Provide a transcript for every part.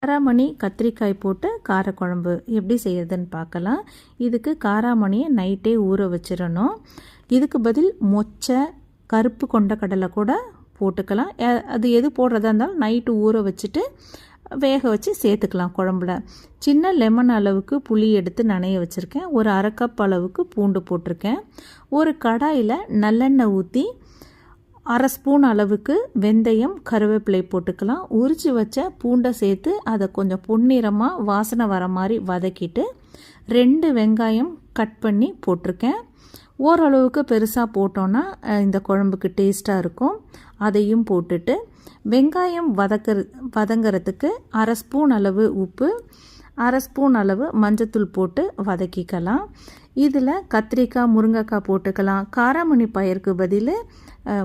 காராமணி கத்திரிக்காய் போட்டு காரக்குழம்பு எப்படி செய்யறதுன்னு பார்க்கலாம். இதுக்கு காராமணியை நைட்டே ஊற வச்சிடணும். இதுக்கு பதில் மொச்சை, கருப்பு கொண்டக்கடலை கூட போட்டுக்கலாம். அது எது போடுறதா இருந்தாலும் நைட்டு ஊற வச்சுட்டு வேக வச்சு சேர்த்துக்கலாம் குழம்புல. சின்ன லெமன் அளவுக்கு புளி எடுத்து நனைய வச்சுருக்கேன். ஒரு அரை கப் அளவுக்கு பூண்டு போட்டிருக்கேன். ஒரு கடாயில் நல்லெண்ணெய் ஊற்றி அரை ஸ்பூன் அளவுக்கு வெந்தயம், கருவேப்பிலை போட்டுக்கலாம். உரித்து வச்ச பூண்டை சேர்த்து அதை கொஞ்சம் பொன்னிறமாக வாசனை வர மாதிரி வதக்கிட்டு 2 வெங்காயம் கட் பண்ணி போட்டிருக்கேன். ஓரளவுக்கு பெருசாக போட்டோன்னா இந்த குழம்புக்கு டேஸ்ட்டாக இருக்கும். அதையும் போட்டுட்டு வெங்காயம் வதங்கிறதுக்கு அரை ஸ்பூன் அளவு உப்பு, அரை ஸ்பூன் அளவு மஞ்சத்தூள் போட்டு வதக்கிக்கலாம். இதில் கத்திரிக்காய், முருங்கைக்காய் போட்டுக்கலாம். காராமணி பயிருக்கு பதில்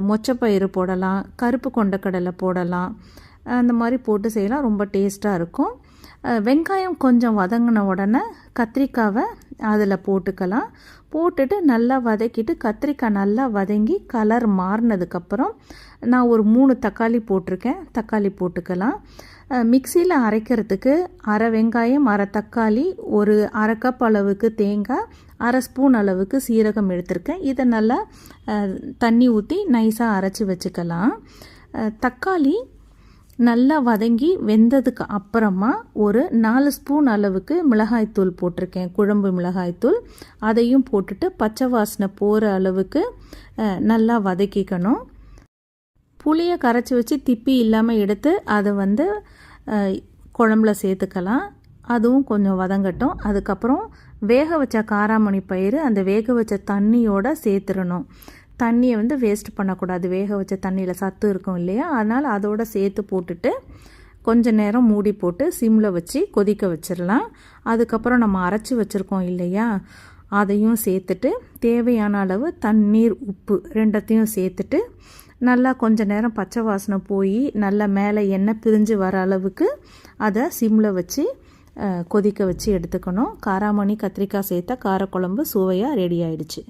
மொச்சப்பயிறு போடலாம், கருப்பு கொண்டக்கடலை போடலாம். அந்த மாதிரி போட்டு செய்யலாம், ரொம்ப டேஸ்ட்டாக இருக்கும். வெங்காயம் கொஞ்சம் வதங்கின உடனே கத்திரிக்காவை அதில் போட்டுக்கலாம். போட்டுட்டு நல்லா வதக்கிட்டு கத்திரிக்காய் நல்லா வதங்கி கலர் மாறினதுக்கப்புறம் நான் ஒரு 3 தக்காளி போட்டிருக்கேன். தக்காளி போட்டுக்கலாம். மிக்சியில் அரைக்கிறதுக்கு அரை வெங்காயம், அரை தக்காளி, ஒரு அரை கப் அளவுக்கு தேங்காய், அரை ஸ்பூன் அளவுக்கு சீரகம் எடுத்திருக்கேன். இதை நல்லா தண்ணி ஊற்றி நைஸாக அரைச்சி வச்சுக்கலாம். தக்காளி நல்லா வதங்கி வெந்ததுக்கு அப்புறமா ஒரு 4 ஸ்பூன் அளவுக்கு மிளகாய்த்தூள் போட்டிருக்கேன், குழம்பு மிளகாய்த்தூள். அதையும் போட்டுட்டு பச்சை வாசனை போகிற அளவுக்கு நல்லா வதக்கிக்கணும். புளியை கரைச்சி வச்சு திப்பி இல்லாமல் எடுத்து அதை குழம்புல சேர்த்துக்கலாம். அதுவும் கொஞ்சம் வதங்கட்டும். அதுக்கப்புறம் வேக வச்ச காராமணி பயிறு அந்த வேக வச்ச தண்ணியோடு சேர்த்துடணும். தண்ணியை வேஸ்ட் பண்ணக்கூடாது. வேக வச்ச தண்ணியில் சத்து இருக்கும் இல்லையா, அதனால் அதோடு சேர்த்து போட்டுட்டு கொஞ்ச நேரம் மூடி போட்டு சிம்மில் வச்சு கொதிக்க வச்சிடலாம். அதுக்கப்புறம் நம்ம அரைச்சி வச்சுருக்கோம் இல்லையா, அதையும் சேர்த்துட்டு தேவையான அளவு தண்ணீர், உப்பு ரெண்டத்தையும் சேர்த்துட்டு நல்லா கொஞ்ச நேரம் பச்சை வாசனை போய் நல்லா மேலே எண்ணெய் பிரிஞ்சு வர அளவுக்கு அதை சிம்மில் வச்சு கொதிக்க வச்சு எடுத்துக்கணும். காராமணி கத்திரிக்காய் சேர்த்த காரக்குழம்பு சுவையாக ரெடி ஆயிடுச்சு.